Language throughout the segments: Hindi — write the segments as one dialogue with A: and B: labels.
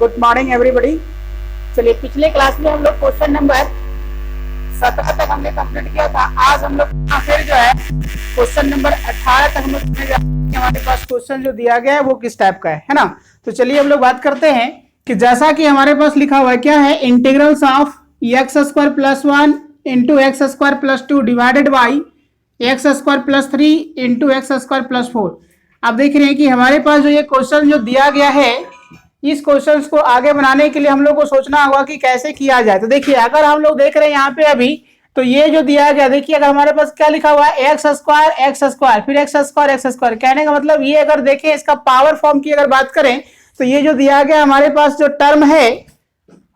A: Good morning everybody. चलिए, पिछले क्लास में हम लोग क्वेश्चन नंबर 17 तक हमने कंप्लीट किया था। आज हम लोग फिर जो है क्वेश्चन नंबर 18 तक हम लोग हमारे पास क्वेश्चन जो दिया गया है वो किस टाइप का है ना। तो चलिए हम लोग बात करते हैं कि जैसा कि हमारे पास लिखा हुआ है क्या है, integrals of x square plus 1 into x square plus 2 divided by x square plus 3 into x square plus 4। आप देख रहे हैं कि हमारे पास जो ये क्वेश्चन जो दिया गया है, इस क्वेश्चंस को आगे बनाने के लिए हम लोग को सोचना होगा कि कैसे किया जाए। तो देखिए, अगर हम लोग देख रहे हैं यहाँ पे अभी, तो ये जो दिया गया, देखिए अगर हमारे पास क्या लिखा हुआ है, एक्स स्क्वायर फिर एक्स स्क्वायर, कहने का मतलब ये अगर देखें इसका पावर फॉर्म की अगर बात करें तो ये जो दिया गया हमारे पास जो टर्म है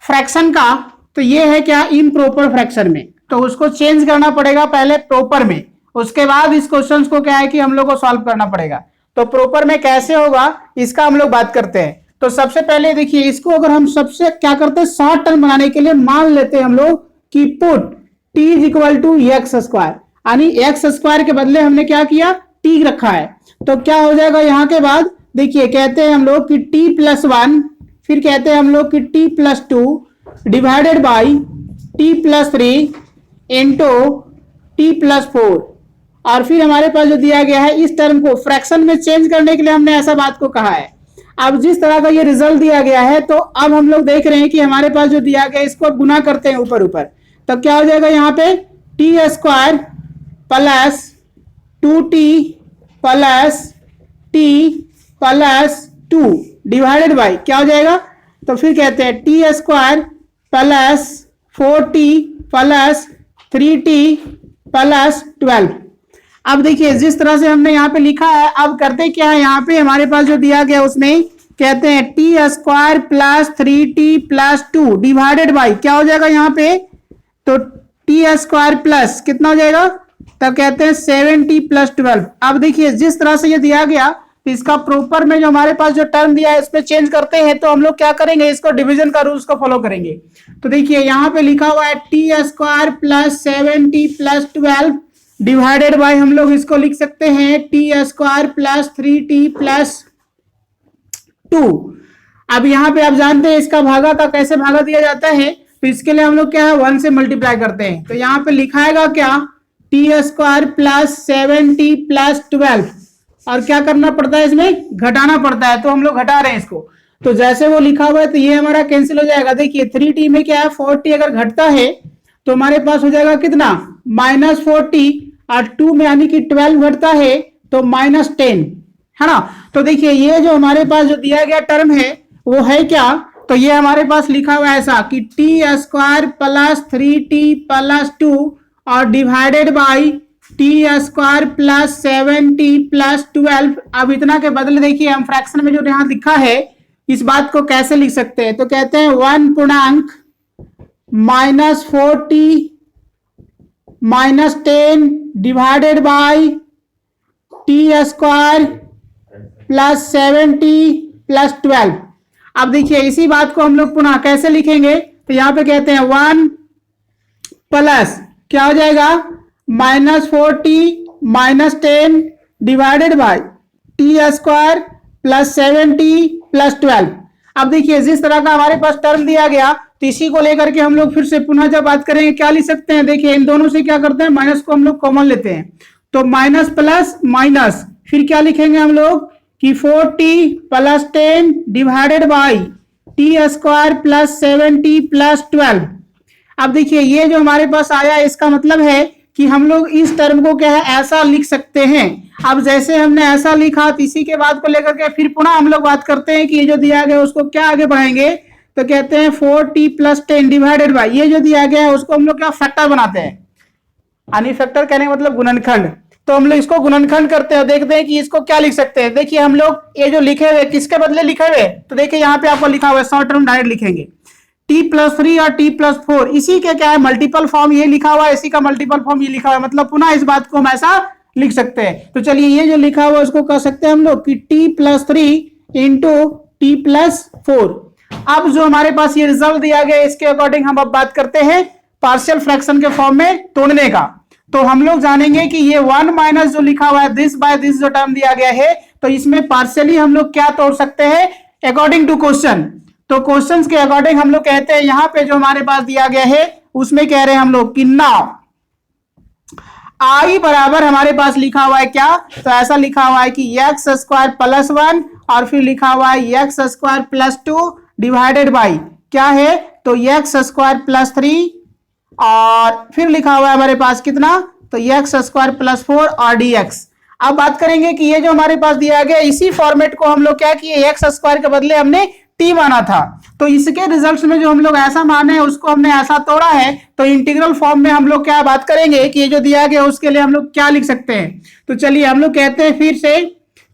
A: फ्रैक्शन का, तो ये है क्या, इम्प्रॉपर फ्रैक्शन में। तो उसको चेंज करना पड़ेगा पहले प्रॉपर में, उसके बाद इस क्वेश्चन को क्या है कि हम लोग को सॉल्व करना पड़ेगा। तो प्रॉपर में कैसे होगा इसका हम लोग बात करते हैं। तो सबसे पहले देखिए, इसको अगर हम सबसे क्या करते हैं, शॉर्ट टर्म बनाने के लिए मान लेते हैं हम लोग कि put t is equal to X square, यानी एक्स स्क्वायर के बदले हमने क्या किया, t रखा है। तो क्या हो जाएगा यहाँ के बाद, देखिए कहते हैं हम लोग कि t प्लस 1, फिर कहते हैं हम लोग कि t plus 2 divided by t plus 3 into t plus 4। और फिर हमारे पास जो दिया गया है, इस टर्म को फ्रैक्शन में चेंज करने के लिए हमने ऐसा बात को कहा है। अब जिस तरह का ये रिजल्ट दिया गया है, तो अब हम लोग देख रहे हैं कि हमारे पास जो दिया गया है इसको गुना करते हैं ऊपर ऊपर। तब क्या हो जाएगा यहाँ पे, T square plus 2t plus t plus 2 divided by क्या हो जाएगा, तो फिर कहते हैं T square plus 4t plus 3t plus 12। अब देखिए जिस तरह से हमने यहाँ पे लिखा है, अब करते क्या है, यहाँ पे हमारे पास जो दिया गया उसमें कहते हैं T square plus 3t plus 2 divided by क्या हो जाएगा यहाँ पे, तो टी स्क्वायर प्लस कितना हो जाएगा, तब कहते हैं 7t प्लस 12। अब देखिए जिस तरह से ये दिया गया, तो इसका प्रॉपर में जो हमारे पास जो टर्म दिया है इसमें चेंज करते हैं। तो हम लोग क्या करेंगे, इसको डिवीजन का रूल्स को फॉलो करेंगे। तो देखिए यहाँ पे लिखा हुआ है T square plus 7t plus 12 divided by, हम लोग इसको लिख सकते हैं T square plus 3t plus 2। अब यहाँ पे आप जानते हैं इसका भागा का कैसे भागा दिया जाता है, तो इसके लिए हम लोग क्या है 1 से मल्टीप्लाई करते हैं। तो यहाँ पे लिखाएगा क्या, T square plus 7t plus 12, और क्या करना पड़ता है, इसमें घटाना पड़ता है। तो हम लोग घटा रहे हैं इसको, तो जैसे वो लिखा हुआ है तो ये हमारा कैंसिल हो जाएगा। देखिए 3t में क्या है, 4t अगर घटता है तो हमारे पास हो जाएगा कितना, -4t, और 2 में यानी कि 12 घटता है तो -10 है ना। तो देखिए ये जो हमारे पास जो दिया गया टर्म है वो है क्या, तो ये हमारे पास लिखा हुआ है ऐसा कि T square plus 3t plus 2 और divided by T square plus 7t plus 12। अब इतना के बदले देखिए हम फ्रैक्शन में जो यहाँ लिखा है इस बात को कैसे लिख सकते हैं, तो कहते हैं 1 पूर्णांक -4t -10 divided by T square plus 7t plus 12। अब देखिए इसी बात को हम लोग पुनः कैसे लिखेंगे, तो यहाँ पे कहते हैं 1 प्लस क्या हो जाएगा, -4t -10 divided by T square plus 7t plus 12। अब देखिए जिस तरह का हमारे पास टर्म दिया गया, तो इसी को लेकर के हम लोग फिर से पुनः जब बात करेंगे क्या लिख सकते हैं, देखिए इन दोनों से क्या करते हैं, माइनस को हम लोग कॉमन लेते हैं। तो माइनस प्लस माइनस, फिर क्या लिखेंगे हम लोग कि 4t plus 10 divided by T square plus 7t plus 12। अब देखिए ये जो हमारे पास आया, इसका मतलब है कि हम लोग इस टर्म को क्या है ऐसा लिख सकते हैं। अब जैसे हमने ऐसा लिखा, तो इसी के बाद को लेकर के फिर पुनः हम लोग बात करते हैं कि ये जो दिया गया उसको क्या आगे बढ़ाएंगे, तो कहते हैं 4t प्लस 10 डिवाइडेड बाई, ये जो दिया गया है उसको हम लोग क्या फैक्टर बनाते हैं, यानी फैक्टर कहने का मतलब गुणनखंड। तो हम लोग इसको गुणनखंड करते हैं, देखते हैं कि इसको क्या लिख सकते हैं। देखिए हम लोग ये जो लिखे हुए किसके बदले लिखे हुए, तो देखिए यहाँ पे आपको लिखा हुआ है शॉर्ट टर्म डायरेक्ट लिखेंगे t प्लस 3 और t प्लस 4, इसी के क्या है मल्टीपल फॉर्म ये लिखा हुआ है, इसी का मल्टीपल फॉर्म ये लिखा हुआ है, मतलब पुनः इस बात को हम ऐसा लिख सकते हैं। तो चलिए ये जो लिखा हुआ है उसको कह सकते हैं हम लोग कि t plus 3 into t plus 4। अब जो हमारे पास ये रिजल्ट दिया गया इसके अकॉर्डिंग हम अब बात करते हैं पार्शियल फ्रैक्शन के फॉर्म में तोड़ने का। तो हम लोग जानेंगे कि ये 1 माइनस जो लिखा हुआ है दिस बाय दिस जो टर्म दिया गया है, तो इसमें पार्शियली हम लोग क्या तोड़ सकते हैं अकॉर्डिंग टू क्वेश्चन। तो क्वेश्चंस के अकॉर्डिंग हम लोग कहते हैं यहां पे जो हमारे पास दिया गया है उसमें कह रहे हैं हम लोग कि नाउ आई बराबर हमारे पास लिखा हुआ है क्या, तो ऐसा लिखा हुआ है कि एक्स स्क्वायर प्लस 1 और फिर लिखा हुआ है x square plus 2 divided by क्या है, तो एक्स स्क्वायर प्लस 3 और फिर लिखा हुआ है हमारे पास कितना, तो एक्स स्क्वायर प्लस 4 और dx। अब बात करेंगे कि ये जो हमारे पास दिया गया इसी फॉर्मेट को हम लोग क्या किए, एक्स स्क्वायर के बदले हमने टी माना था, तो इसके रिजल्ट्स में जो हम लोग ऐसा माने उसको हमने ऐसा तोड़ा है, तो इंटीग्रल फॉर्म में हम लोग क्या बात करेंगे कि ये जो दिया गया उसके लिए हम लोग क्या लिख सकते हैं। तो चलिए हम लोग कहते हैं फिर से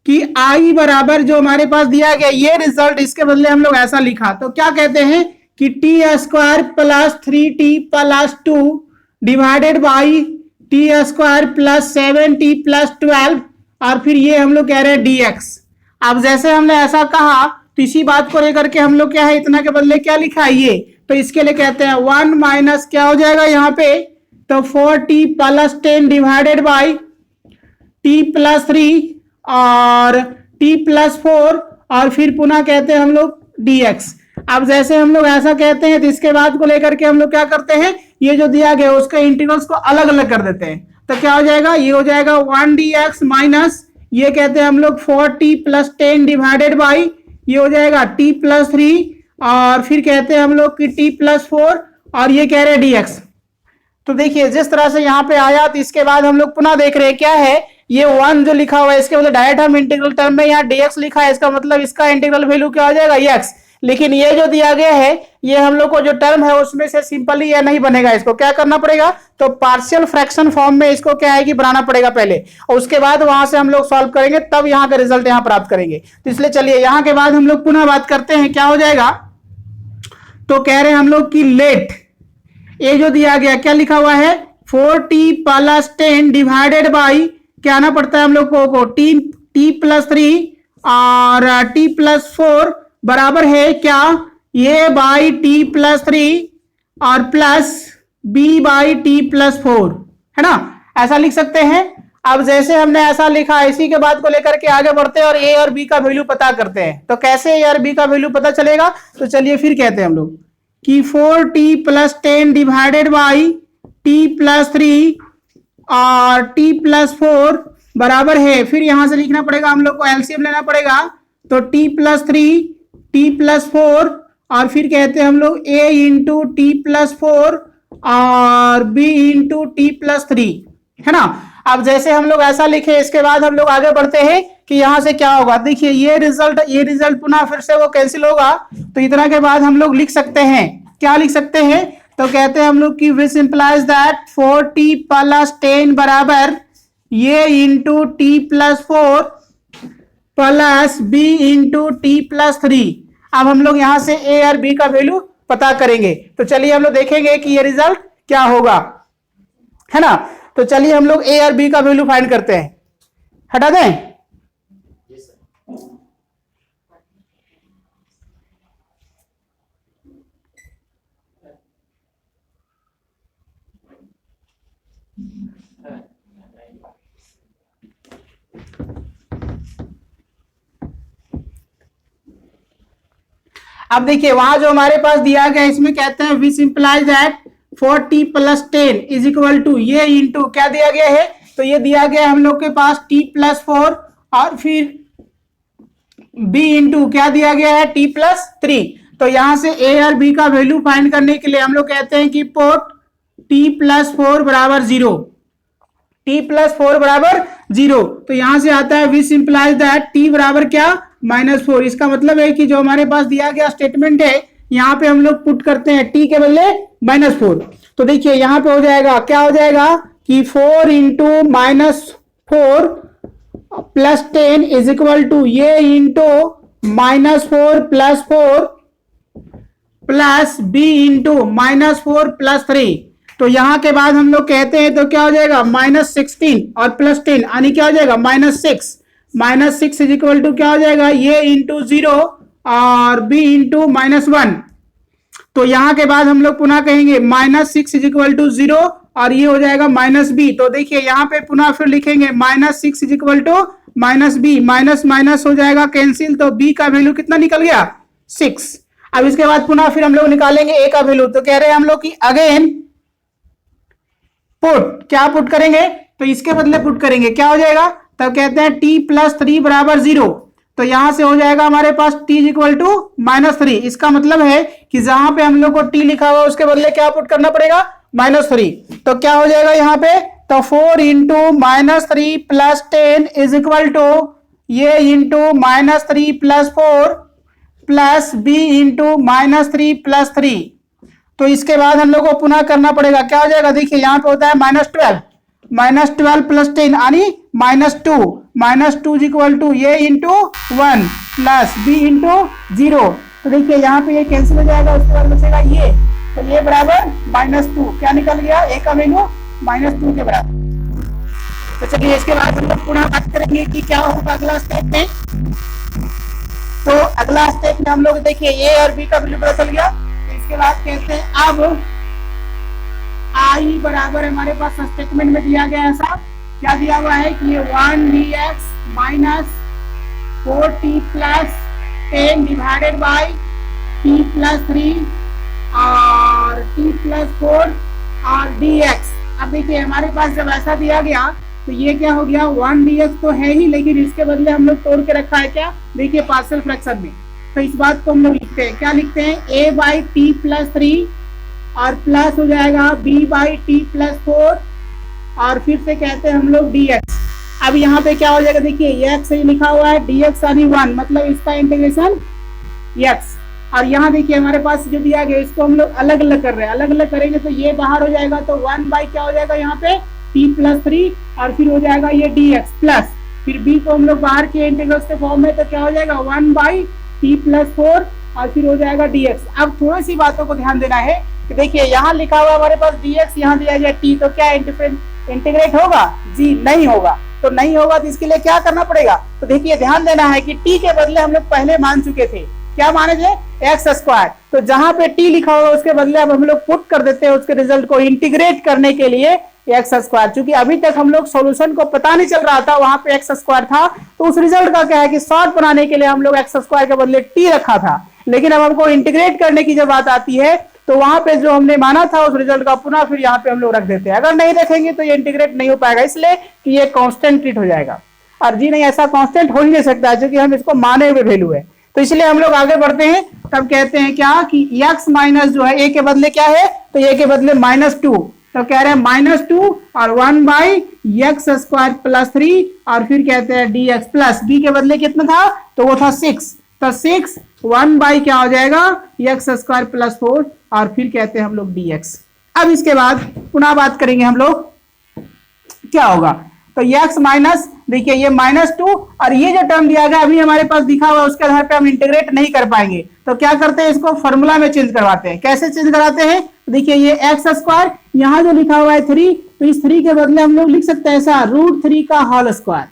A: कि आई बराबर जो हमारे पास दिया गया ये रिजल्ट, इसके बदले हम लोग ऐसा लिखा, तो क्या कहते हैं कि T square plus 3t plus 2 divided by T square plus 7t plus 12 और फिर ये हम लोग कह रहे हैं dx। अब जैसे हमने ऐसा कहा तो इसी बात को लेकर के हम लोग क्या है इतना के बदले क्या लिखा है ये, तो इसके लिए कहते हैं 1 माइनस क्या हो जाएगा यहाँ पे, तो 4t plus 10 divided by t plus 3 और t प्लस 4 और फिर पुनः कहते हैं हम लोग dx। अब जैसे हम लोग ऐसा कहते हैं तो इसके बाद को लेकर के हम लोग क्या करते हैं, ये जो दिया गया उसके इंटीग्रल्स को अलग अलग कर देते हैं, तो क्या हो जाएगा, ये हो जाएगा 1dx माइनस ये कहते हैं हम लोग 4t प्लस 10 डिवाइडेड बाई ये हो जाएगा t प्लस 3 और फिर कहते हैं हम लोग कि t प्लस 4 और ये कह रहे हैं dx। तो देखिए जिस तरह से यहाँ पे आया तो इसके बाद हम लोग पुनः देख रहे हैं क्या है, ये 1 जो लिखा हुआ है इसके मतलब डायरेक्ट हम इंटीग्रल टर्म में यहाँ dx लिखा है, इसका मतलब इसका इंटीग्रल वैल्यू क्या हो जाएगा x। लेकिन ये जो दिया गया है ये हम लोग को जो टर्म है उसमें से सिंपली ये नहीं बनेगा, इसको क्या करना पड़ेगा, तो पार्शियल फ्रैक्शन फॉर्म में इसको क्या है कि बनाना पड़ेगा पहले और उसके बाद वहां से हम लोग सॉल्व करेंगे तब यहाँ का रिजल्ट यहाँ प्राप्त करेंगे। तो इसलिए चलिए यहाँ के बाद हम लोग पुनः बात करते हैं क्या हो जाएगा, तो कह रहे हैं हम लोग की लेट ये जो दिया गया क्या लिखा हुआ है 4t प्लस 10 डिवाइडेड बाई क्या आना पड़ता है हम लोग को t प्लस 3 और t प्लस 4 बराबर है क्या, ये बाई टी प्लस 3 और plus B by T plus 4 है ना, ऐसा लिख सकते हैं। अब जैसे हमने ऐसा लिखा इसी के बाद को लेकर के आगे बढ़ते हैं और ए और बी का वैल्यू पता करते हैं, तो कैसे ए और बी का वैल्यू पता चलेगा, तो चलिए फिर कहते हैं हम लोग कि 4t plus 10 divided by T plus 3 और टी प्लस 4 बराबर है, फिर यहां से लिखना पड़ेगा हम लोग को एलसीएम लेना पड़ेगा, तो t प्लस 3 t प्लस 4 और फिर कहते हैं हम लोग a इंटू टी प्लस 4 और b इंटू टी प्लस 3 है ना। अब जैसे हम लोग ऐसा लिखे इसके बाद हम लोग आगे बढ़ते हैं कि यहां से क्या होगा, देखिए ये रिजल्ट पुनः फिर से वो कैंसिल होगा, तो इतना के बाद हम लोग लिख सकते हैं क्या लिख सकते हैं, तो कहते हैं हम लोग कि विच इंप्लाइज दैट 4t प्लस 10 बराबर ये into T plus 4 plus B into T plus 3। अब हम लोग यहां से ए और बी का वैल्यू पता करेंगे, तो चलिए हम लोग देखेंगे कि ये रिजल्ट क्या होगा, है ना। तो चलिए हम लोग ए और बी का वैल्यू फाइंड करते हैं, हटा दें। अब देखिए वहां जो हमारे पास दिया गया इसमें कहते हैं which implies that 4t plus 10 is equal to ये इंटू क्या दिया गया है, तो ये दिया गया है हम लोग के पास t प्लस 4 और फिर b इंटू क्या दिया गया है t प्लस 3। तो यहां से a और b का वैल्यू फाइंड करने के लिए हम लोग कहते हैं कि पुट t प्लस 4 बराबर 0, t प्लस 4 बराबर 0, तो यहां से आता है विच इंप्लाइज दैट t बराबर क्या -4। इसका मतलब है कि जो हमारे पास दिया गया स्टेटमेंट है यहाँ पे हम लोग पुट करते हैं t के बदले -4। तो देखिए यहाँ पे हो जाएगा क्या हो जाएगा कि 4 into -4 plus 10 is equal to ये into -4 plus 4 plus b into -4 plus 3। तो यहाँ के बाद हम लोग कहते हैं तो क्या हो जाएगा -16 और प्लस 10 यानी क्या हो जाएगा -6 इज इक्वल टू क्या हो जाएगा ये इंटू 0 और b इंटू -1। तो यहाँ के बाद हम लोग पुनः कहेंगे -6 इज इक्वल टू 0 और ये हो जाएगा -b। तो देखिए यहाँ पे पुनः फिर लिखेंगे -6 is equal to -b, minus minus हो जाएगा कैंसिल, तो b का वैल्यू कितना निकल गया 6। अब इसके बाद पुनः फिर हम लोग निकालेंगे ए का वैल्यू। तो कह रहे हैं हम लोग कि अगेन पुट, क्या पुट करेंगे, तो इसके बदले पुट करेंगे, क्या हो जाएगा, तब कहते हैं t प्लस 3 बराबर 0। तो यहां से हो जाएगा हमारे पास t इक्वल टू -3। इसका मतलब है कि जहां पे हम लोग को t लिखा हुआ उसके बदले क्या पुट करना पड़ेगा, -3। तो क्या हो जाएगा यहाँ पे, तो 4 into -3 plus 10 is equal to ये into -3 plus 4 plus b into -3 plus 3। तो इसके बाद हम लोग को पुनः करना पड़ेगा, क्या हो जाएगा, देखिए यहाँ पे होता है -12 प्लस 10 यानी -2 इक्वल टू ये इंटू 1 प्लस b इंटू 0। तो देखिए यहाँ पे ये कैंसिल हो जाएगा, उसके बाद बचेगा ये, तो ये बराबर -2, क्या निकल गया, a का वैल्यू -2 के बराबर। तो चलिए इसके बाद हम लोग पुनः बात करेंगे कि क्या होगा अगला स्टेप में। तो अगला स्टेप में हम लोग देखिए a और b का वैल्यू पता चल गया। तो इसके बाद कहते हैं अब आई बराबर हमारे पास स्टेटमेंट में दिया गया ऐसा, क्या दिया हुआ है कि ये 1dx minus 4t plus 10 divided by t plus 3 और t प्लस 4 और dx। अब देखिए हमारे पास जब ऐसा दिया गया तो ये क्या हो गया, 1dx तो है ही, लेकिन इसके बदले हम लोग तोड़ के रखा है क्या, देखिए पार्शियल फ्रैक्शन में। तो इस बात को हम लोग लिखते हैं, क्या लिखते हैं, a बाई टी प्लस 3 और प्लस हो जाएगा b बाई टी प्लस 4 और फिर से कहते हैं हम लोग dx। अब यहाँ पे क्या हो जाएगा, देखिए x से लिखा हुआ है dx यानी 1, मतलब इसका इंटीग्रेशन x। और यहाँ देखिए हमारे पास जो दिया गया इसको हम लोग अलग अलग कर रहे हैं, अलग अलग करेंगे तो ये बाहर हो जाएगा, तो 1 बाई क्या हो जाएगा यहाँ पे t प्लस 3 और फिर हो जाएगा ये dx प्लस फिर b को हम लोग बाहर के इंटीग्रल्स के फॉर्म में, तो क्या हो जाएगा 1 बाई t प्लस 4 और फिर हो जाएगा dx। अब थोड़ी सी बातों को ध्यान देना है कि देखिए यहाँ लिखा हुआ हमारे पास dx, यहाँ दिया गया t, तो क्या इंटीग्रेट होगा, जी नहीं होगा। तो नहीं होगा तो इसके लिए क्या करना पड़ेगा, तो देखिए ध्यान देना है कि t के बदले हम लोग पहले मान चुके थे, क्या माने थे, एक्स स्क्वायर। तो जहां पे t लिखा होगा उसके बदले अब हम लोग पुट कर देते हैं उसके रिजल्ट को इंटीग्रेट करने के लिए एक्स स्क्वायर। चूंकि अभी तक हम लोग सॉल्यूशन को पता नहीं चल रहा था, वहां पे एक्स स्क्वायर था, तो उस रिजल्ट का क्या है कि शॉर्ट बनाने के लिए हम लोग एक्स स्क्वायर के बदले t रखा था। लेकिन अब हमको इंटीग्रेट करने की जब बात आती है तो वहां पे जो हमने माना था उस रिजल्ट का पुनः फिर यहाँ पे हम लोग रख देते हैं। अगर नहीं रखेंगे तो ये इंटीग्रेट नहीं हो पाएगा, इसलिए कि ये कांस्टेंट ट्रीट हो जाएगा। और जी नहीं, ऐसा कांस्टेंट हो ही नहीं सकता क्योंकि हम इसको माने हुए वैल्यू है। तो इसलिए हम लोग आगे बढ़ते हैं, तब कहते हैं क्या कि x माइनस जो है a के बदले क्या है, तो a के बदले -2, तो कह रहे हैं -2 और 1 बाई एक्स स्क्वायर प्लस 3 और फिर कहते हैं dx प्लस b के बदले कितना था, तो वो था 6, तो 6 1 बाई क्या हो जाएगा एक्स स्क्वायर प्लस 4 और फिर कहते हैं हम लोग dx। अब इसके बाद पुनः बात करेंगे हम लोग क्या होगा, तो x माइनस देखिए ये -2 और ये जो टर्म दिया गया अभी हमारे पास दिखा हुआ उसके आधार पे हम इंटीग्रेट नहीं कर पाएंगे, तो क्या करते हैं इसको फॉर्मूला में चेंज करवाते हैं। कैसे चेंज कराते हैं, देखिए ये एक्स स्क्वायर यहाँ जो लिखा हुआ है 3, तो इस 3 के बदले हम लोग लिख सकते हैं ऐसा √3 का होल स्क्वायर।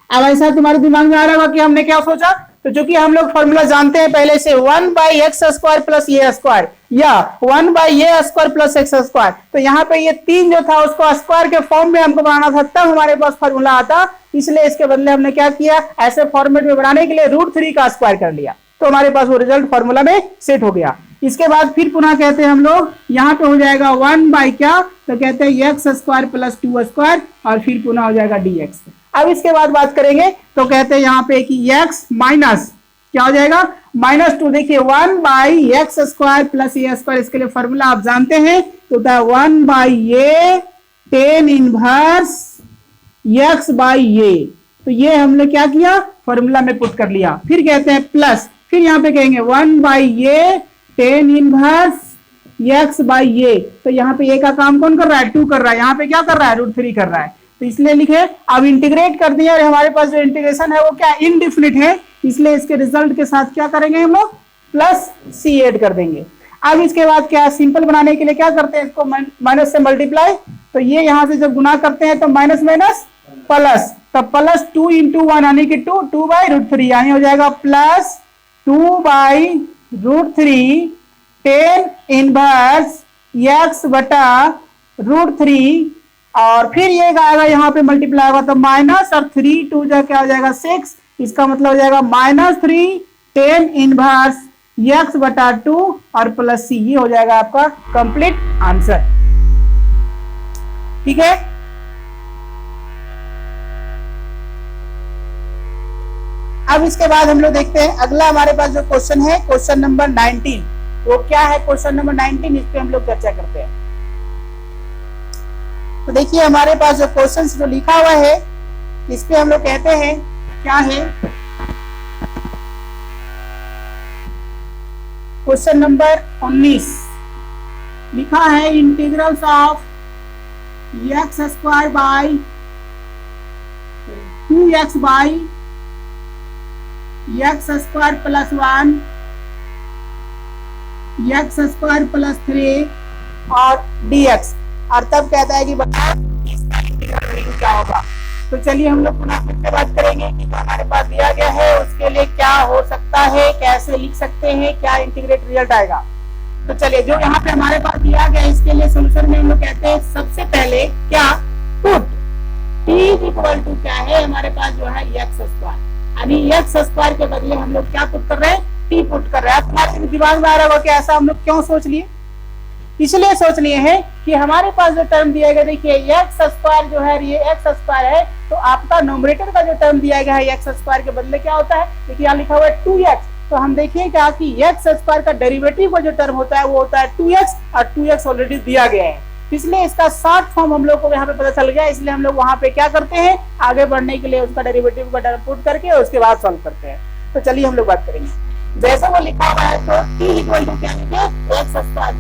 A: अब ऐसा तुम्हारे दिमाग में आ रहा होगा कि हमने क्या सोचा, तो चूंकि हम लोग फॉर्मूला जानते हैं पहले से 1 by x square plus A square या 1 by A square plus x square, तो यहाँ पे ये 3 जो था उसको स्क्वायर के फॉर्म में हमको बनाना था, तब हमारे पास फॉर्मूला आता। इसलिए इसके बदले हमने क्या किया, ऐसे फॉर्मेट में बनाने के लिए √3 का स्क्वायर कर लिया, तो हमारे पास वो रिजल्ट फॉर्मूला में सेट हो गया। इसके बाद फिर पुनः कहते हैं हम लोग यहाँ पे हो जाएगा 1 बाई क्या, तो कहते हैं एक्स स्क्वायर प्लस 2 स्क्वायर और फिर पुनः हो जाएगा dx। अब इसके बाद बात करेंगे तो कहते हैं यहाँ पे कि x माइनस क्या हो जाएगा -2, देखिए 1 by x square plus A square, इसके लिए फॉर्मूला आप जानते हैं, तो होता है 1 by A tan inverse x by A. तो ये हमने क्या किया, फॉर्मूला में पुट कर लिया। फिर कहते हैं प्लस, फिर यहाँ पे कहेंगे 1 by A tan inverse x by A. तो यहाँ पे a का काम कौन कर रहा है, 2 कर रहा है, यहाँ पे क्या कर रहा है, √3 कर रहा है, तो इसलिए लिखे। अब इंटीग्रेट कर दिया और हमारे पास जो इंटीग्रेशन है वो क्या इनडिफिनिट है, इसलिए इसके रिजल्ट के साथ क्या करेंगे हम लोग प्लस c ऐड कर देंगे। अब इसके बाद क्या, सिंपल बनाने के लिए क्या करते हैं, इसको माइनस से मल्टीप्लाई, तो ये यहाँ से जब गुना करते हैं तो माइनस माइनस प्लस, तो प्लस 2 इंटू 1 यानी कि 2 बाई √3 यानी हो जाएगा plus 2 by √3 tan inverse x बटा √3 और फिर ये आएगा यहाँ पे मल्टीप्लाई होगा, तो माइनस और 3 2 क्या हो जाएगा 6, इसका मतलब हो जाएगा -3 tan इनवर्स x बटा 2 और प्लस c, ये हो जाएगा आपका कंप्लीट आंसर। ठीक है, अब इसके बाद हम लोग देखते हैं अगला हमारे पास जो क्वेश्चन है, क्वेश्चन नंबर 19। वो क्या है क्वेश्चन नंबर 19, इस पे हम लोग चर्चा करते हैं। तो देखिए हमारे पास जो क्वेश्चन जो लिखा हुआ है, इस पे हम लोग कहते हैं क्या है, क्वेश्चन नंबर 19 लिखा है integrals of x square by 2x by x square plus 1, x square plus 3 और dx। और तब कहता है कि बताओ इसका इंटीग्रल वैल्यू क्या होगा। तो चलिए हम लोग पुनः फिर से बात करेंगे कि जो हमारे पास दिया गया है उसके लिए क्या हो सकता है, कैसे लिख सकते हैं, क्या इंटीग्रेट रिजल्ट आएगा। तो चलिए जो यहाँ पे हमारे पास दिया गया है इसके लिए सोल्यूशन में हम लोग कहते हैं सबसे पहले क्या, पुट t इक्वल टू क्या है हमारे पास जो है एक्स स्क्वायर, यानी एक्स स्क्वायर के बदले हम लोग क्या पुट कर रहे हैं, t पुट कर रहे हैं। तुम्हारे दिमाग में आ रहा होगा कि ऐसा हम लोग क्यों सोच लिए, इसलिए सोच लिए हैं कि हमारे पास जो टर्म दिया गया, देखिए एक्स स्क्वायर जो है ये एक्स स्क्वायर है, तो आपका नोमरेटर का जो टर्म दिया गया है एक्स स्क्वायर के बदले क्या होता है, देखिए यहाँ लिखा हुआ है 2x। तो हम देखिए क्या कि एक्स स्क्वायर का डेरिवेटिव का जो टर्म होता है वो होता है 2x, और 2x ऑलरेडी दिया गया है, इसलिए इसका शॉर्ट फॉर्म हम लोग को यहाँ पे पता चल गया। इसलिए हम लोग वहां पे क्या करते हैं, आगे बढ़ने के लिए उसका डेरिवेटिव का टर्म पुट करके उसके बाद सॉल्व करते हैं। तो चलिए हम लोग बात करेंगे, जैसा वो लिखा हुआ है तो t इक्वल टू क्या लिखे, एक्स स्क्वायर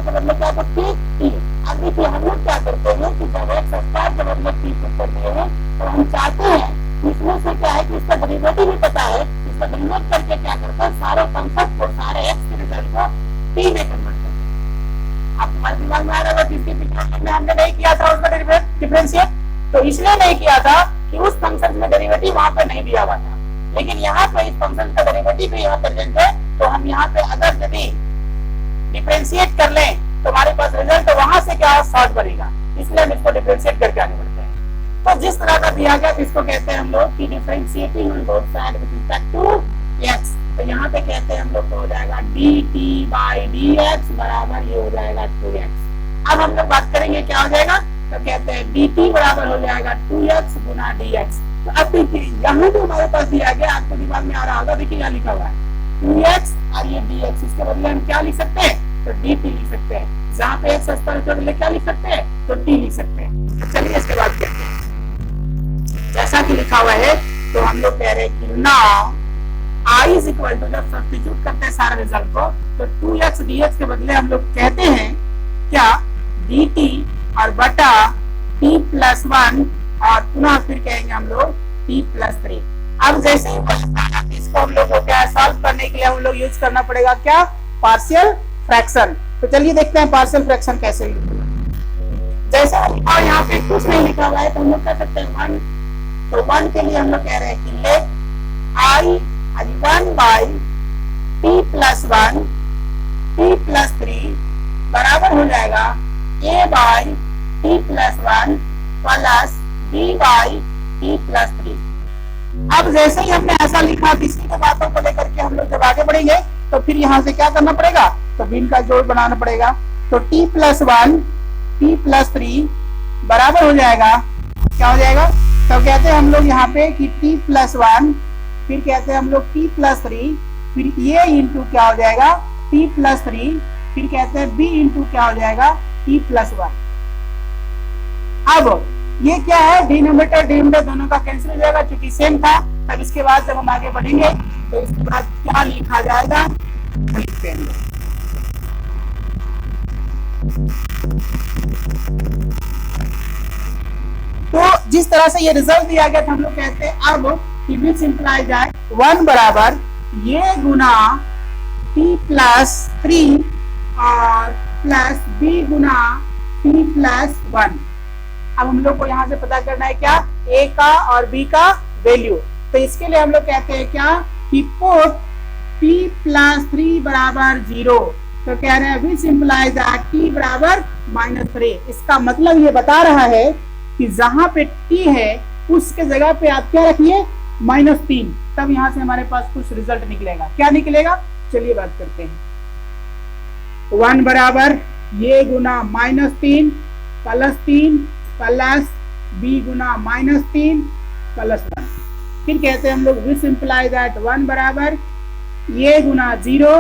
A: के बदले क्या करते हैं, t। अब देखिए हम लोग क्या करते हैं कि जब एक्स स्क्वायर के बदले t पुट करते हैं तो हम चाहते हैं इसमें से क्या है कि इसका डेरिवेटिव भी पता है, इसका डेरिवेट करके क्या करते हैं, सारे फंक्शन को, सारे x के रिजल्ट को t में कन्वर्ट करते हैं। अब तुम्हारे दिमाग में आ रहा होगा कि इसके पिछले में हमने नहीं किया था उसका डिफरेंशिएट, तो इसलिए नहीं किया था कि उस फंक्शन में डेरिवेटिव वहां पे नहीं दिया हुआ था, लेकिन यहाँ पे इस फंक्शन का डेरिवेटिव भी यहाँ प्रेजेंट है, तो हम यहाँ पे अगर यदि डिफरेंशिएट कर लें तो हमारे पास रिजल्ट तो वहां से क्या शॉर्ट बनेगा, इसलिए हम इसको डिफरेंशिएट करके आगे बढ़ते हैं। तो जिस तरह का दिया गया इसको कहते हैं हम लोग कि differentiating on both side with respect to x। तो यहाँ पे कहते हैं हम लोग को हो जाएगा dt बाई dx बराबर ये हो जाएगा 2x। अब हम लोग बात करेंगे क्या हो जाएगा, तो कहते हैं dt बराबर हो जाएगा 2x गुना dx। तो अब देखिए यहाँ जो हमारे पास दिया गया आपको दिमाग में आ रहा होगा, देखिए यहाँ लिखा हुआ है 2x और ये dx, इसके बदले हम क्या लिख सकते हैं, तो dt लिख सकते हैं। जहाँ पे x स्क्वायर के बदले क्या लिख सकते हैं, तो t लिख सकते हैं। तो चलिए इसके बाद कहते हैं जैसा कि लिखा हुआ है, तो हम लोग कह रहे हैं कि now i is equal to, जब सब्स्टिट्यूट करते हैं सारे रिजल्ट को, तो 2x dx के बदले हम लोग कहते हैं क्या, dt और बटा t प्लस 1 और पुनः फिर कहेंगे हम लोग t प्लस 3। अब जैसे ही इसको हम लोग को क्या सॉल्व करने के लिए हम लोग यूज करना पड़ेगा क्या, पार्शियल फ्रैक्शन। तो चलिए देखते हैं पार्शियल फ्रैक्शन कैसे जैसा और यहाँ पे कुछ नहीं लिखा हुआ है तो हम लोग कह सकते हैं 1। तो 1 के लिए हम लोग कह रहे हैं कि let i 1 by t plus 1 t plus 3 बराबर हो जाएगा a by t plus 1 plus b by t plus 3। अब जैसे ही हमने ऐसा लिखा, इसी के बातों को लेकर के हम लोग जब आगे बढ़ेंगे तो फिर यहाँ से क्या करना पड़ेगा, तो भिन्न का जोड़ बनाना पड़ेगा। तो t प्लस 1 t प्लस 3 बराबर हो जाएगा, क्या हो जाएगा, तो कहते हैं हम लोग यहाँ पे कि t प्लस 1, फिर कहते हैं हम लोग t प्लस 3, फिर ये इंटू क्या हो जाएगा t प्लस 3, फिर कहते हैं b इंटू क्या हो जाएगा t प्लस 1। अब ये क्या है, डिनोमिनेटर डिनोमिनेटर दोनों का कैंसिल हो जाएगा क्योंकि सेम था। तब इसके बाद जब हम आगे बढ़ेंगे तो इसके बाद क्या लिखा जाएगा, लिखते हैं। तो जिस तरह से ये रिजल्ट दिया गया था हम लोग कहते हैं अब कि सिंपलाई जाए 1 बराबर ये गुना t प्लस 3 और प्लस b गुना t प्लस 1। अब हम लोग को यहाँ से पता करना है क्या, a का और b का वैल्यू। तो इसके लिए हम लोग कहते हैं क्या कि पुट t प्लस 3 बराबर 0। तो कह रहे हैं अभी सिंपलाइज t बराबर -3। इसका मतलब ये बता रहा है कि जहां पे t है उसके जगह पे आप क्या रखिए -3, तब यहाँ से हमारे पास कुछ रिजल्ट निकलेगा। क्या निकलेगा, चलिए बात करते हैं। 1 बराबर ये गुना -3 प्लस 3 प्लस b गुना -3 प्लस 1। फिर कहते हैं हम लोग विच इम्प्लाई दैट 1 बराबर ये गुना 0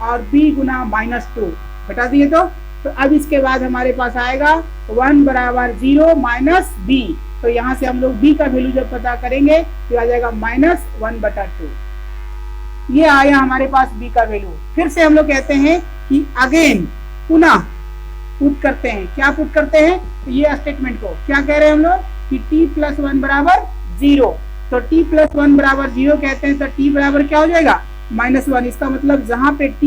A: और b गुना -2 बता दिए। तो अब इसके बाद हमारे पास आएगा 1 बराबर 0 माइनस b। तो यहाँ से हम लोग b का वैल्यू जब पता करेंगे तो आ जाएगा -1/2। ये आया हमारे पास b का वैल्यू। फिर से हम लोग कहते हैं कि अगेन पुनः पुट करते हैं। क्या पुट करते हैं? तो ये स्टेटमेंट को क्या कह रहे हैं हम लोग कि t + 1 बराबर 0। तो t + 1 बराबर 0 कहते हैं तो t बराबर क्या हो जाएगा -1। इसका मतलब जहां पे t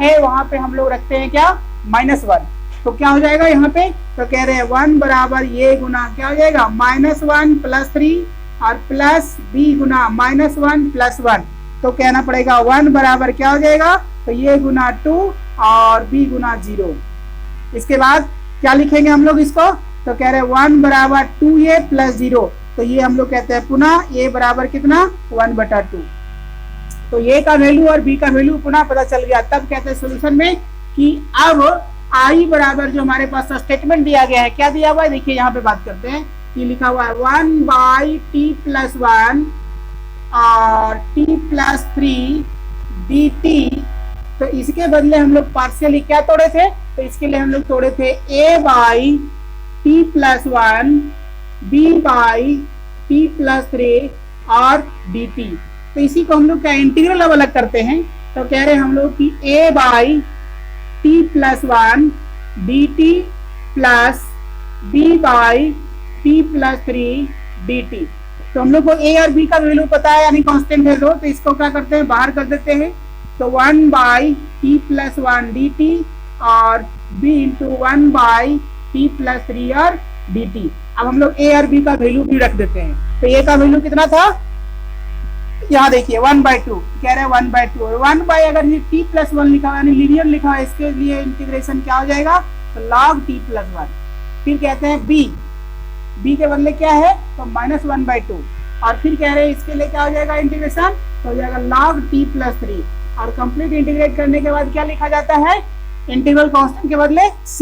A: है वहां पे हम लोग रखते हैं क्या -1। तो क्या हो जाएगा यहाँ पे? तो कह रहे हैं 1 बराबर ये गुना क्या हो जाएगा -1 + 3 और प्लस b गुना -1 + 1। तो कहना पड़ेगा 1 बराबर क्या हो जाएगा? तो ये गुना 2 और b गुना 0। इसके बाद क्या लिखेंगे हम लोग इसको? तो कह रहे हैं 1 बराबर 2a + 0। तो ये हम लोग कहते हैं पुनः a बराबर कितना 1/2। तो a का वैल्यू और b का वैल्यू पुनः पता चल गया। तब कहते हैं सोल्यूशन में कि अब i बराबर जो हमारे पास स्टेटमेंट दिया गया है, क्या दिया हुआ है देखिए यहाँ पे बात करते हैं। कि लिखा हुआ है 1/t + 1 और t + 3 dt। तो इसके बदले हम लोग पार्शियली क्या तोड़े थे? तो इसके लिए हम लोग तोड़े थे a/t + 1 b/t + 3 और dt। तो इसी को हम लोग क्या इंटीग्रल अब अलग करते हैं। तो कह रहे हैं हम लोग कि a/t + 1 dt plus b/t + 3 dt। तो हम लोग को a और b का वैल्यू पता है यानी कांस्टेंट है दो। तो इसको क्या करते हैं बाहर कर देते हैं। तो 1/t + 1 dt और b × 1/t + 3 और dt। अब हम लोग a और b का वैल्यू भी रख देते हैं। तो a का वैल्यू कितना था? यहाँ देखिए 1/2 कह रहे हैं 1/2 और 1 बाई अगर ये t + 1 लिखा हुआ यानी लीनियर लिखा है इसके लिए इंटीग्रेशन क्या हो जाएगा? तो log t + 1। फिर कहते हैं b के बदले क्या है? तो -1/2 और फिर कह रहे हैं इसके लिए क्या हो जाएगा इंटीग्रेशन? तो हो जाएगा log t + 3 और कंप्लीट इंटीग्रेट करने के बाद क्या लिखा जाता है? इंटीग्रल कांस्टेंट के बदले c।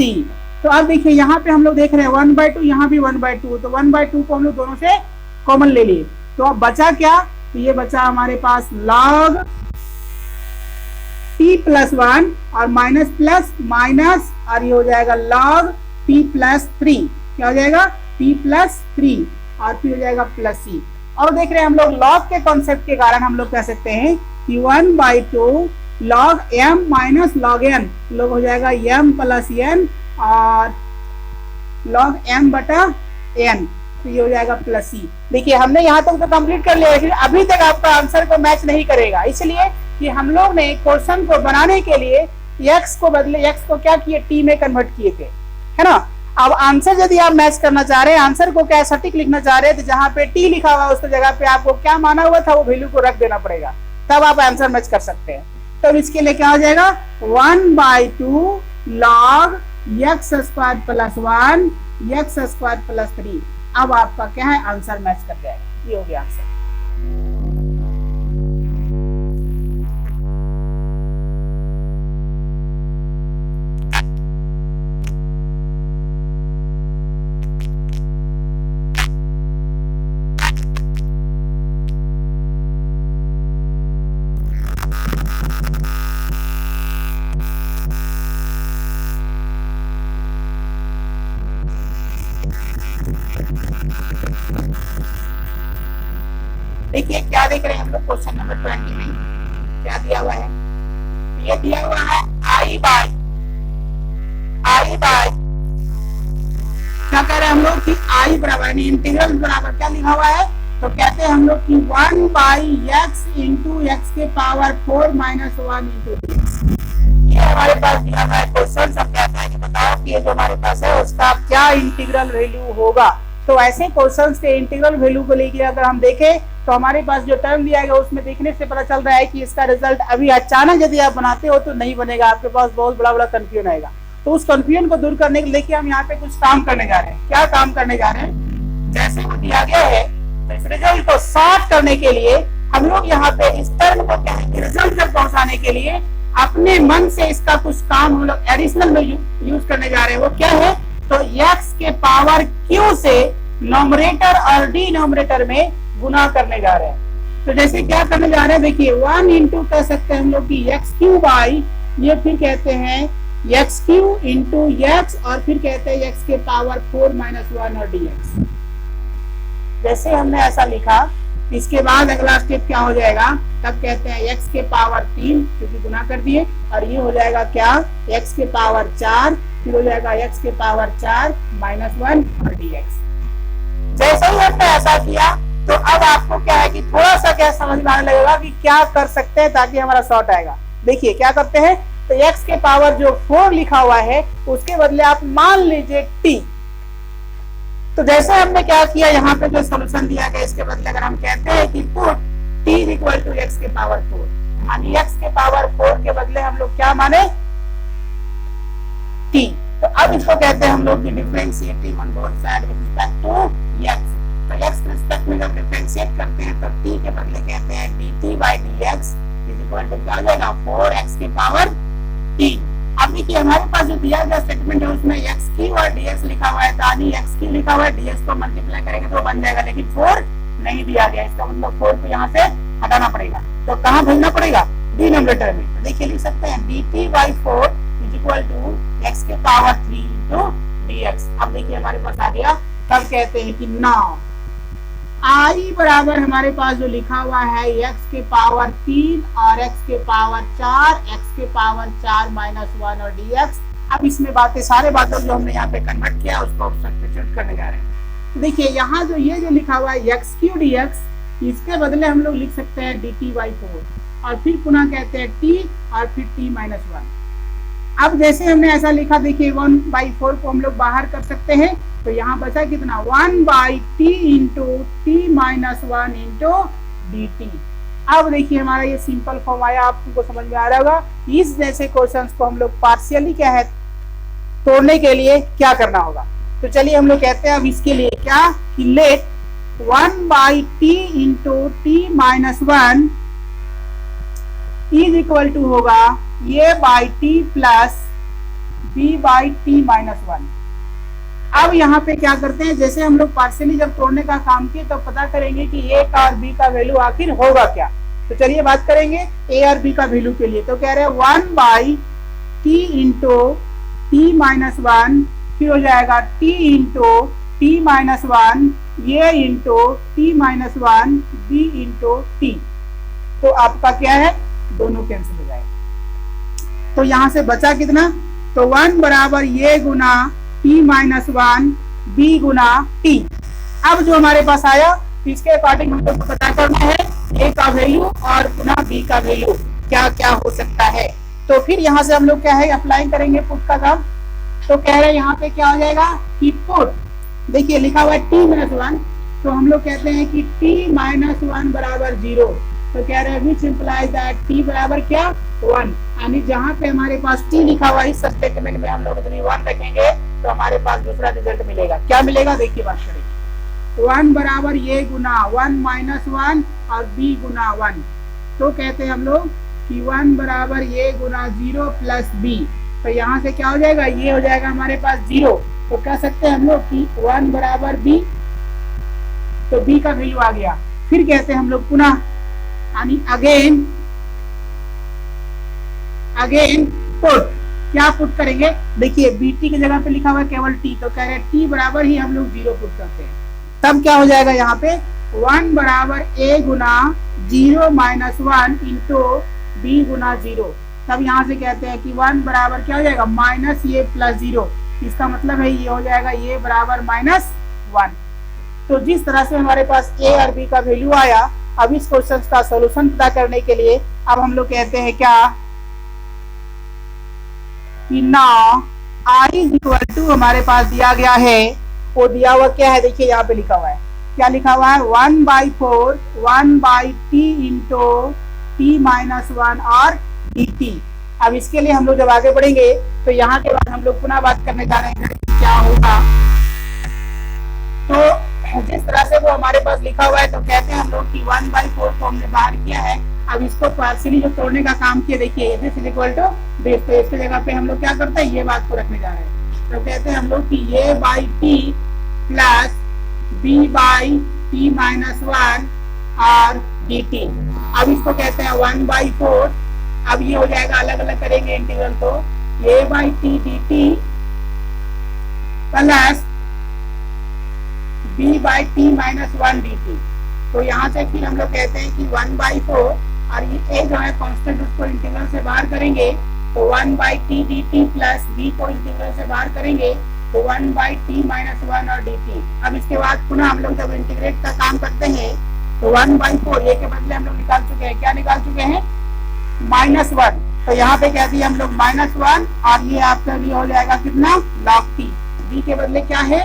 A: तो अब देखिए यहाँ पे हम लोग देख रहे हैं 1/2 यहाँ भी 1/2। तो 1/2 को हम लोग दोनों से कॉमन ले लिए। तो अब बचा क्या? तो ये बचा हमारे पास log t + 1 और माइनस प्लस माइनस और ये हो जाएगा log t + 3। क्या हो जाएगा? t + 3 और फिर हो जाएगा +c। और देख रहे हैं हम लोग log के कॉन्सेप्ट के कारण हम लोग कह सकते हैं कि 1/2 log m - log n लोग हो जाएगा m + n और log m/n। तो ये हो जाएगा +c। देखिए हमने यहाँ तक तो कंप्लीट कर लिया लेकिन अभी तक आपका आंसर को मैच नहीं करेगा, इसलिए कि हम लोग ने क्वेश्चन को बनाने के लिए x को बदले x को क्या किए t में कन्वर्ट किए थे, है ना। अब आंसर यदि आप मैच करना चाह रहे हैं, आंसर को क्या सटीक लिखना चाह रहे हैं, तो जहाँ पे t लिखा हुआ उसकी जगह पे आपको क्या माना हुआ था वो वैल्यू को रख देना पड़ेगा, तब आप आंसर मैच कर सकते हैं। तो इसके लिए क्या हो जाएगा 1/2 log x² + 1 x² + 3। अब आपका क्या है आंसर मैच कर जाएगा। ये हो गया आंसर। देखिए क्या देख रहे हैं हम लोग क्वेश्चन नंबर 20 में क्या दिया हुआ है? ये दिया हुआ है i बाय क्या कह रहे हैं हम लोग कि i बराबर यानी इंटीग्रल बराबर क्या लिखा हुआ है? तो कहते हैं हम लोग कि 1/x × x⁴ - 1 × dx। ये हमारे पास दिया हुआ है क्वेश्चन। सब कहता है कि बताओ कि ये जो हमारे पास है उसका क्या इंटीग्रल वैल्यू होगा। तो ऐसे क्वेश्चंस के इंटीग्रल वैल्यू को लेके अगर हम देखें तो हमारे पास जो टर्म दिया गया उसमें देखने से पता चल रहा है कि इसका रिजल्ट अभी अचानक यदि आप बनाते हो तो नहीं बनेगा, आपके पास बहुत बड़ा कंफ्यूजन आएगा। तो उस कंफ्यूजन को दूर करने के लिए हम यहाँ पे कुछ काम करने जा रहे हैं। क्या काम करने जा रहे हैं? जैसे वो दिया गया है तो इस रिजल्ट को सॉर्ट करने के लिए हम लोग यहाँ पे इस टर्म को क्या है रिजल्ट तक पहुंचाने के लिए अपने मन से इसका कुछ काम हम लोग एडिशनल में यूज करने जा रहे हैं। वो क्या है, तो x के पावर q से नॉमिनेटर और डिनोमिनेटर में गुना करने जा रहे हैं। तो जैसे क्या करने जा रहे हैं, देखिए 1 इंटू कह सकते हैं हम लोग की एक्स क्यू बाई, ये फिर कहते हैं एक्स क्यू इंटू एक्स, और फिर कहते हैं एक्स के पावर 4 माइनस 1 और dx। जैसे हमने ऐसा लिखा, इसके बाद अगला स्टेप क्या हो जाएगा, तब कहते हैं x के पावर 3 क्योंकि गुना कर दिए, और ये हो जाएगा क्या x के पावर 4, फिर हो जाएगा x के पावर 4 माइनस 1 और dx। जैसे ही हमने ऐसा किया तो अब आपको क्या है कि थोड़ा सा क्या समझ में आने लगेगा कि क्या कर सकते हैं ताकि हमारा शॉर्ट आएगा। देखिए क्या करते हैं, तो x के पावर जो 4 लिखा हुआ है उसके बदले आप मान लीजिए t। तो जैसे हमने क्या किया, यहाँ पे जो सोल्यूशन दिया गया इसके बदले अगर हम कहते हैं कि put t equal to X के पावर 4, यानी x के पावर 4 के बदले हम लोग क्या माने t। तो अब इसको कहते हैं हम लोग कि differentiating on both side with respect to x। तो x के रिस्पेक्ट में जब डिफरेंशिएट करते हैं तो t के बदले कहते हैं dt by dx equal to क्या हो जाएगा 4x के पावर t। अब देखिए हमारे पास जो दिया गया स्टेटमेंट है उसमें एक्स की और dx लिखा हुआ है, तो एक्स की लिखा हुआ है, dx को मल्टीप्लाई करेंगे तो बन जाएगा, लेकिन 4 नहीं दिया गया, इसका मतलब 4 को यहाँ से हटाना पड़ेगा। तो कहाँ भेजना पड़ेगा, डिनोमिनेटर में। तो देखिए लिख सकते हैं dt by 4 is equal to X के पावर 3 इंटू dx। अब देखिए हमारे पास आ गया, तब कहते हैं कि नाउ आई बराबर हमारे पास जो लिखा हुआ है x के पावर 3 और x के पावर 4, x के पावर 4 माइनस 1 और dx। अब इसमें बातें सारे बातों जो हमने यहाँ पे कन्वर्ट किया उसको सब्स्टिट्यूट करने जा रहे हैं। देखिए यहाँ जो ये जो लिखा हुआ है x क्यू dx, इसके बदले हम लोग लिख सकते हैं dt बाई 4 और फिर पुनः कहते हैं t और फिर t माइनस 1। अब जैसे हमने ऐसा लिखा, देखिए 1 बाई 4 को हम लोग बाहर कर सकते हैं, तो यहाँ बचा कितना 1 by T into T minus 1 into D T. अब देखिए हमारा ये सिंपल फॉर्म आया, आपको समझ में आ रहा होगा। इस जैसे क्वेश्चंस को हम लोग पार्शियली क्या है तोड़ने के लिए क्या करना होगा, तो चलिए हम लोग कहते हैं अब इसके लिए क्या कि let 1 by T into T minus 1 is equal to होगा ये by T plus B by T minus 1। अब यहाँ पे क्या करते हैं, जैसे हम लोग पार्शियली जब तोड़ने का काम किए तो पता करेंगे कि ए का और बी का वैल्यू आखिर होगा क्या। तो चलिए बात करेंगे ए और बी का वैल्यू के लिए। तो कह रहे हैं 1 by T into T minus 1, फिर हो जाएगा टी इंटू टी माइनस 1, ये into T minus 1 B into T. तो आपका क्या है, दोनों कैंसिल हो जाएगा। तो यहाँ से बचा कितना, तो 1 बराबर ये गुना t माइनस 1 b गुना t। अब जो हमारे पास आया इसके अकॉर्डिंग हम लोग को पता करना है a का वैल्यू और गुना b का वैल्यू क्या क्या हो सकता है। तो फिर यहाँ से हम लोग क्या है अप्लाई करेंगे पुट का काम। तो कह रहे हैं यहाँ पे क्या हो जाएगा कि पुट, देखिए लिखा हुआ है t माइनस 1, तो हम लोग कहते हैं कि t माइनस 1 बराबर 0। तो कह रहे हैं विच इम्प्लाइज दैट t बराबर क्या 1, यानी जहाँ पे हमारे पास t लिखा हुआ है इस स्टेटमेंट में हम लोग 1 रखेंगे तो हमारे पास दूसरा रिजल्ट मिलेगा। क्या मिलेगा, देखिए बात करेंगे। 1 बराबर ये गुना 1 माइनस 1 और b गुना 1। तो कहते हैं हम लोग कि 1 बराबर ये गुना 0 प्लस b। तो यहाँ से क्या हो जाएगा, ये हो जाएगा हमारे पास 0। तो कह सकते हैं हम लोग कि 1 बराबर b, तो b का वैल्यू आ गया। फिर कहते हैं हम लोग पुनः यानी अगेन पुट, क्या पुट करेंगे, देखिए bt की जगह पे लिखा हुआ है केवल t, तो कह रहे हैं t बराबर ही हम लोग 0 पुट करते हैं। तब क्या हो जाएगा यहाँ पे 1 बराबर a Guna 0 minus 1 into b गुना 0। तब यहाँ से कहते हैं कि 1 बराबर क्या हो जाएगा माइनस ये प्लस 0, इसका मतलब है ये हो जाएगा ये बराबर माइनस 1। तो जिस तरह से हमारे पास a और b का वैल्यू आया, अब इस क्वेश्चन का सोल्यूशन पता करने के लिए अब हम लोग कहते हैं क्या कि now i is equal to हमारे पास दिया गया है, वो दिया हुआ क्या है, देखिए यहाँ पे लिखा हुआ है, क्या लिखा हुआ है 1 by 4 1 by T into T minus 1 और डी टी। अब इसके लिए हम लोग जब आगे बढ़ेंगे तो यहाँ के बाद हम लोग पुनः बात करने जा रहे हैं क्या होगा। तो जिस तरह से वो हमारे पास लिखा हुआ है, तो कहते हैं हम लोग कि 1/4 को हमने बाहर किया है। अब इसको पार्शियली जो तोड़ने का काम किया, देखिए this is equal to this, तो इसकी जगह पे हम लोग क्या करते हैं, ये बात को रखने जा रहे हैं। तो कहते हैं हम लोग कि a by T plus b by T minus 1 और dt। अब इसको कहते हैं 1/4। अब ये हो जाएगा, अलग अलग करेंगे इंटीग्रल, तो a by T dt plus b by T minus 1 dt। तो यहाँ से फिर हम लोग कहते हैं कि 1/4 और ये a जो है कांस्टेंट, उसको इंटीग्रल से बाहर करेंगे तो 1/t dt प्लस b को इंटीग्रल से बाहर करेंगे तो 1/t माइनस 1 और dt। अब इसके बाद पुनः हम लोग जब इंटीग्रेट का काम करते हैं तो 1/4 a के बदले हम लोग निकाल चुके हैं, क्या निकाल चुके हैं, -1। तो यहाँ पे कह दिए हम लोग -1 और ये आपका लिए हो जाएगा कितना, log t। b के बदले क्या है,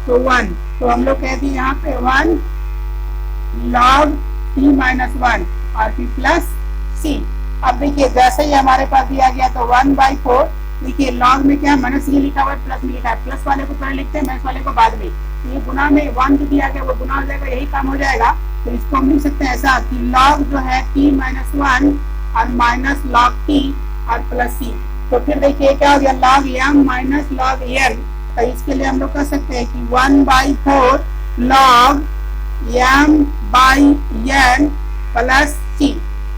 A: तो 1, तो हम लोग कह दिए यहाँ पे 1 log t माइनस 1 और फिर प्लस c। अब देखिए जैसे ही हमारे पास दिया गया तो 1/4, देखिए log में क्या माइनस ये लिखा हुआ है, प्लस में लिखा है, प्लस वाले को पहले लिखते हैं, माइनस वाले को बाद में। तो ये गुना में 1 जो दिया गया वो गुना हो जाएगा, यही काम हो जाएगा। तो इसको हम लिख सकते हैं ऐसा कि log जो है t माइनस 1 और माइनस log t और प्लस c। तो फिर देखिए क्या हो गया, log m minus log n। तो इसके लिए हम लोग कह सकते हैं कि 1/4 log m by n plus c।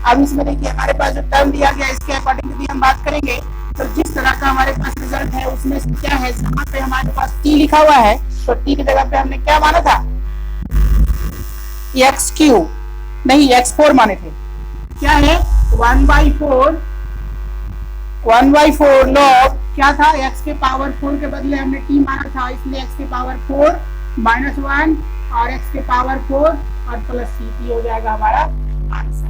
A: अब इसमें देखिए हमारे पास जो टर्म दिया गया इसके अकॉर्डिंग भी हम बात करेंगे। तो जिस तरह का हमारे पास रिजल्ट है उसमें से क्या है, यहाँ पे हमारे पास t लिखा हुआ है, तो t की जगह पे हमने क्या माना था, x3 नहीं x4 माने थे। क्या है 1/4 log क्या था, x के पावर 4 के बदले हमने t माना था, इसलिए x के पावर 4 -1 और x के पावर 4 और प्लस c हो जाएगा हमारा आंसर।